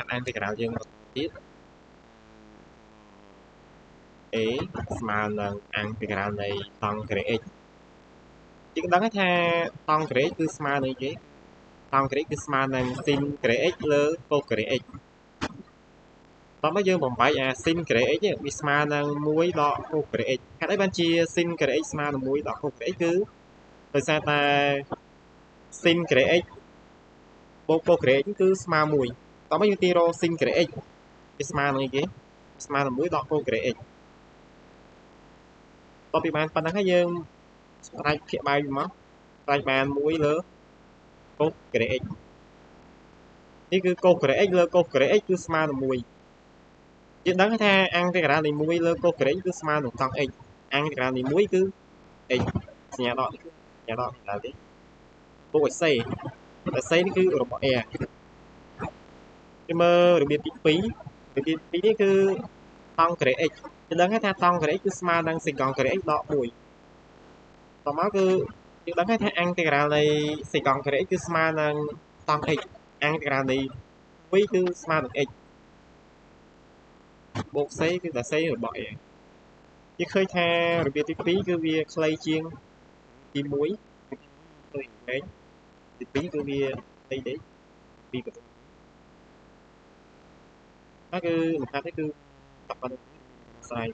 ăn thì cái nào dương tiếp A mà là ăn thì cái nào này tăng cái x chỉ có đắng tha tăng cái x cứ mà này chứ tăng cái x cứ mà này sin cái x lơ cô cái x tóm bây giờ một bài sin cái x ấy bị mà là muối đỏ cô cái x cái đấy bạn chia sin cái x mà là muối đỏ cô cái x cứ thời gian ta sin cái x cô cái x cứ mà muối tóm bây giờ tiro sin cái x cái mà này chứ mà là muối đỏ cô cái x tóm bị bạn phần đắng hay dương tay phía bài mà tay bàn muối lơ cô cái x នេះគឺកូសក្រេ x លើកូសក្រេ x គឺស្មើនឹង1យើងដឹងថាអង្គទេក្តានី1លើកូសក្រេ x គឺស្មើនឹងសង់ x អង្គទេក្តានី1គឺ x សញ្ញាដកនេះគឺសញ្ញាដកដល់ទេបូកឲ្យ c តែ c នេះគឺរបស់ a គេមើលរបៀបទី2របៀបទី2នេះគឺតង់ក្រេ x យើងដឹងថាតង់ក្រេ x គឺស្មើនឹងសេកង់ក្រេ x ដក1តមកគឺយើងដឹងថាអង្គទេក្តានៃសេកង់ក្រេ x គឺស្មើនឹងតង់ x អង្គទេក្តានី1គឺស្មើនឹង x បូក c គឺតែ c របស់ a យើងឃើញថារបៀបទី2គឺវាខ្លីជាងទី1ដូចឯងទី2គឺវាអីទេពីបន្ទុកហ្នឹងគឺលំហាត់នេះគឺតែប៉ុណ្្នឹងស្អី